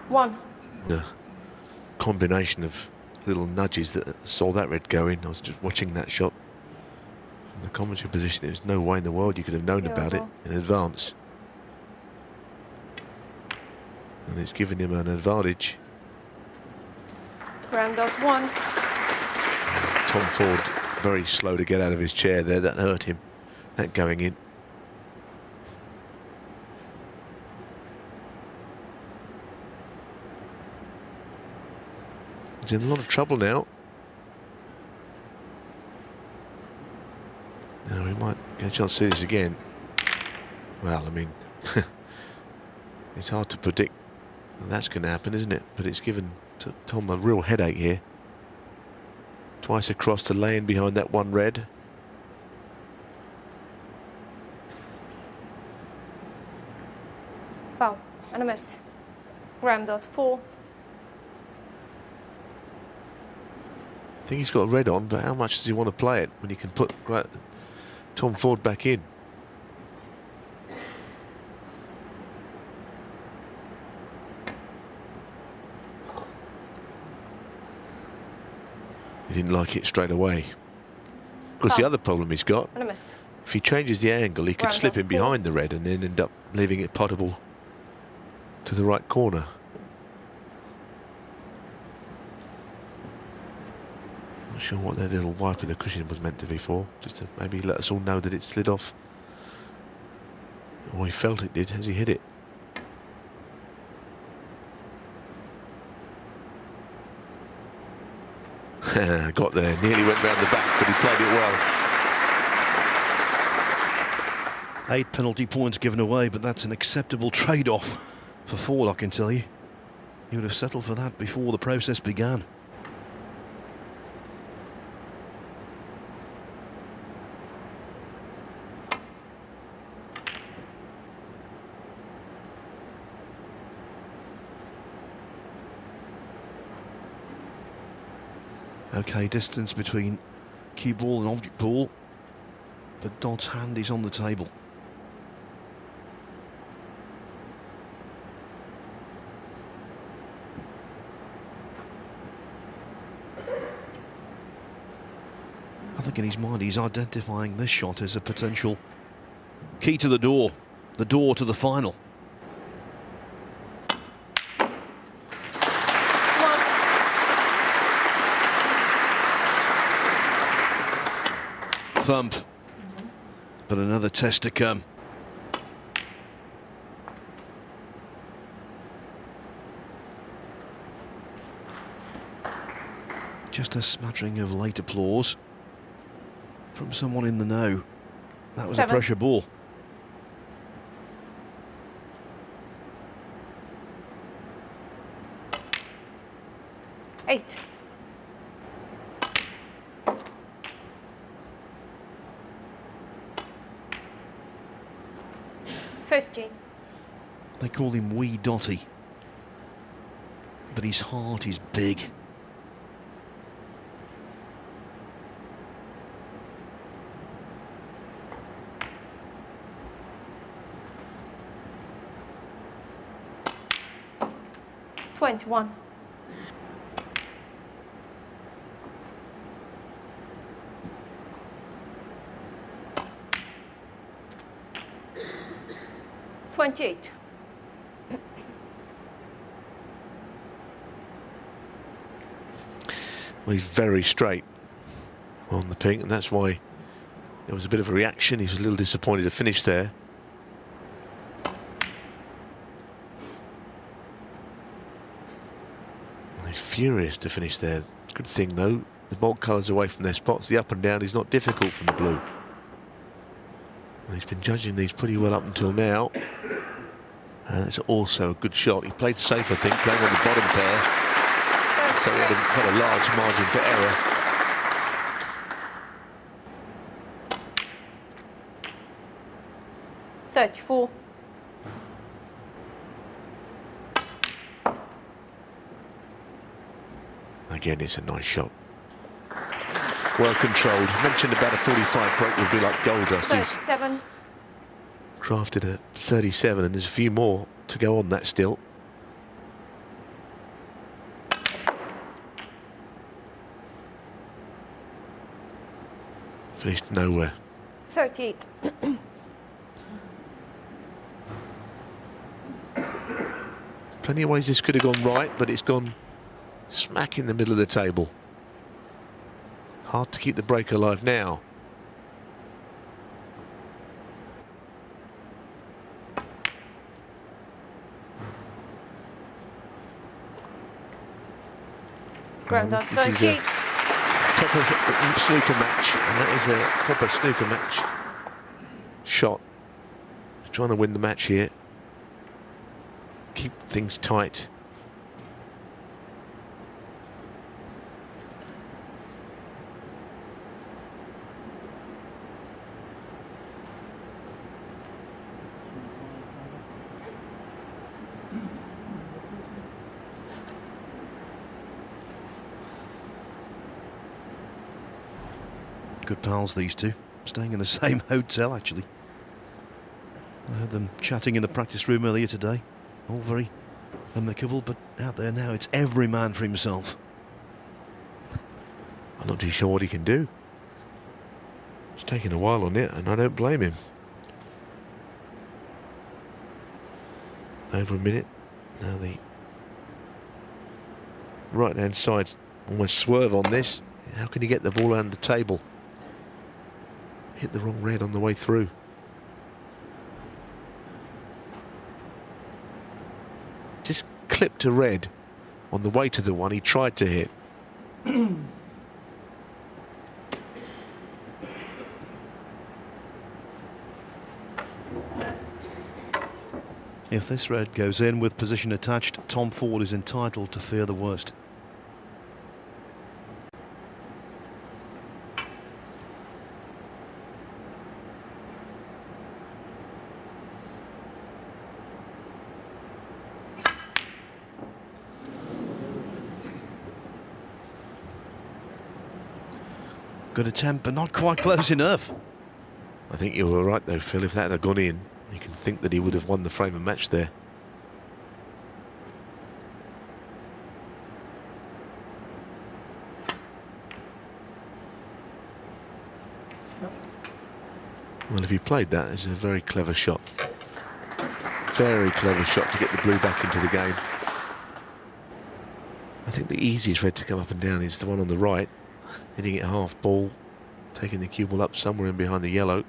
1. The combination of little nudges that saw that red go in. I was just watching that shot from the commentary position. There's no way in the world you could have known about it in advance. And it's given him an advantage. Graeme Dott 1. Tom Ford very slow to get out of his chair there. That hurt him, that going in. He's in a lot of trouble now. Now we might get a chance to see this again. Well, I mean, it's hard to predict that that's going to happen, isn't it? But it's given Tom a real headache here. Twice across to lay in behind that one red. Foul and a miss. Graeme Dott 4. I think he's got a red on, but how much does he want to play it when he can put Tom Ford back in? He didn't like it straight away. Of course, the other problem he's got, and a miss. If he changes the angle, he could slip in behind the red and then end up leaving it puttable to the right corner. Not sure what that little wipe of the cushion was meant to be for, just to maybe let us all know that it slid off. Or he felt it did as he hit it. Got there, nearly went round the back, but he played it well. 8 penalty points given away, but that's an acceptable trade-off for Ford, I can tell you. He would have settled for that before the process began. Okay, distance between cue ball and object ball, but Dott's hand is on the table. I think in his mind he's identifying this shot as a potential key to the door to the final. Thump, but another test to come. Just a smattering of late applause from someone in the know. That was 7. A pressure ball. Eight. They call him Wee Dotty, but his heart is big. $21. $28. Well, he's very straight on the pink, and that's why there was a bit of a reaction. He's a little disappointed to finish there. He's furious to finish there. Good thing though, the bolt colours away from their spots. The up and down is not difficult from the blue. And he's been judging these pretty well up until now. And it's also a good shot. He played safe, I think, playing on the bottom pair. So he had quite a large margin for error. $34. Again, it's a nice shot. Well controlled. Mentioned about a 45 break would be like gold dust. 37. Crafted a 37, and there's a few more to go on that still. Finished nowhere. 38. Plenty of ways this could have gone right, but it's gone smack in the middle of the table. Hard to keep the break alive now. Graeme Dott, This is 38. Proper snooker match, and that is a proper snooker match shot. Trying to win the match here. Keep things tight. Good pals, these two. Staying in the same hotel, actually. I heard them chatting in the practice room earlier today. All very amicable, but out there now, it's every man for himself. I'm not too sure what he can do. It's taking a while on it, and I don't blame him. Over a minute. Now the right-hand side almost swerve on this. How can he get the ball around the table? Hit the wrong red on the way through. Just clipped a red on the way to the one he tried to hit. If this red goes in with position attached, Tom Ford is entitled to fear the worst. Good attempt, but not quite close enough. I think you were right though, Phil. If that had gone in, you can think that he would have won the frame of match there. Well, if he played that, it's a very clever shot. Very clever shot to get the blue back into the game. I think the easiest red to come up and down is the one on the right, hitting it half ball, taking the cue ball up somewhere in behind the yellow.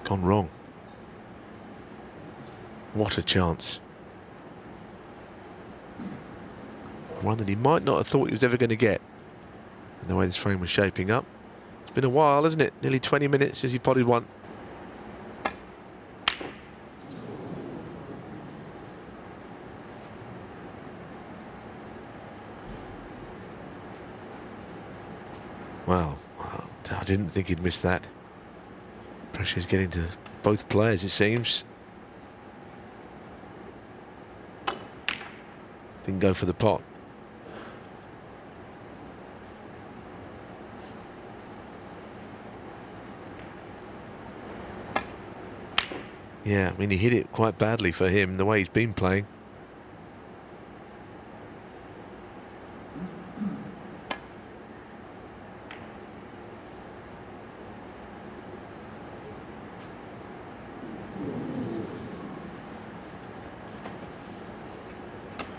Gone wrong. What a chance. One that he might not have thought he was ever going to get, and the way this frame was shaping up. It's been a while, hasn't it? Nearly 20 minutes since he potted one. Well, I didn't think he'd miss that. Pressure's getting to both players, it seems. Didn't go for the pot. Yeah, I mean, he hit it quite badly for him, the way he's been playing.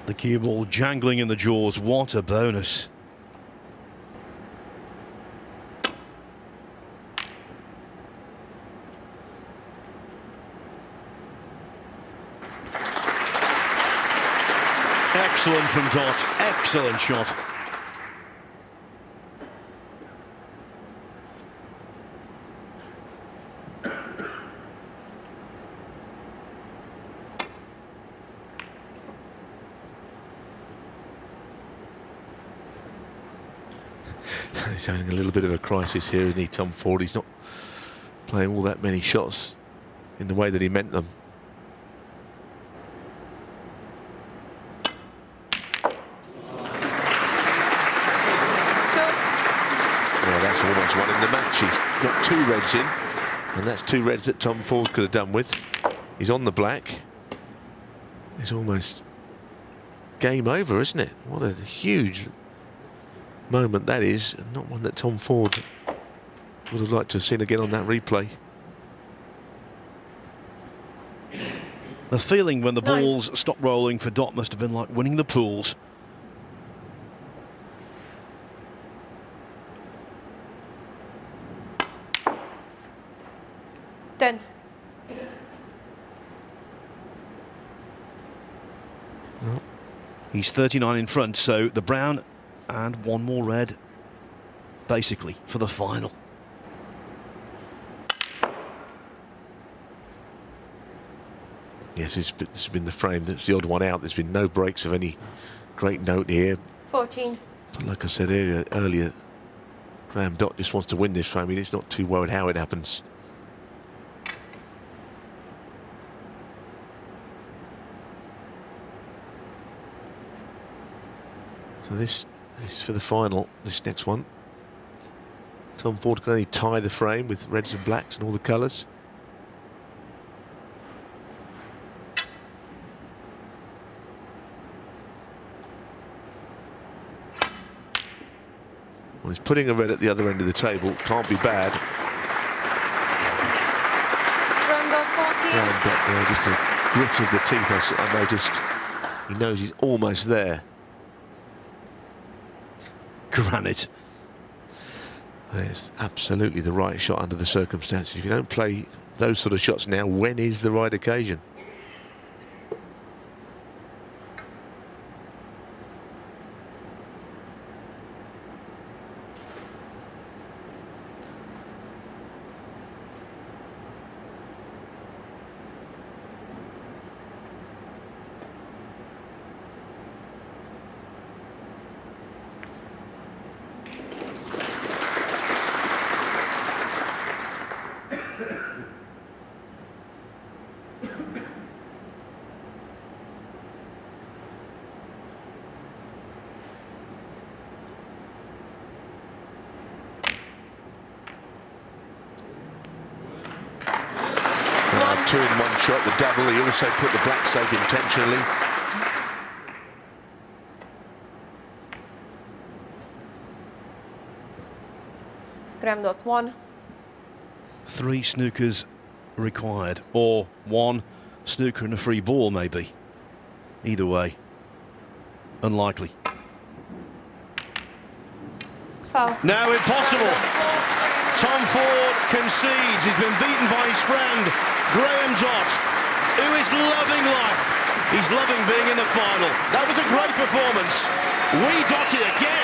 The cue ball jangling in the jaws. What a bonus. Excellent from Dott. Excellent shot. He's having a little bit of a crisis here, isn't he, Tom Ford? He's not playing all that many shots in the way that he meant them. Well, that's almost one in the match. He's got two reds in, and that's two reds that Tom Ford could have done with. He's on the black. He's almost game over, isn't it? What a huge moment that is, and not one that Tom Ford would have liked to have seen again on that replay. The feeling when the balls stopped rolling for Dott must have been like winning the pools. Then. Well, he's 39 in front, so the brown and one more red, basically, for the final. Yes, this has been the frame that's the odd one out. There's been no breaks of any great note here. 14. But like I said earlier, Graeme Dott just wants to win this frame. He's not too worried how it happens. So this is for the final, this next one. Tom Ford can only tie the frame with reds and blacks and all the colours. Well, he's putting a red at the other end of the table. Can't be bad. Graeme Dott 14. Graeme Dott there, just a grit of the teeth, I noticed. He knows he's almost there. Granite. It's absolutely the right shot under the circumstances. If you don't play those sort of shots now, when is the right occasion? Two in one shot, the double. He also put the black safe intentionally. Graeme Dott 1. 3 snookers required, or 1 snooker and a free ball, maybe. Either way, unlikely. Foul. Now impossible. Tom Ford concedes. He's been beaten by his friend Graeme Dott, who is loving life. He's loving being in the final. That was a great performance. We Dotted again.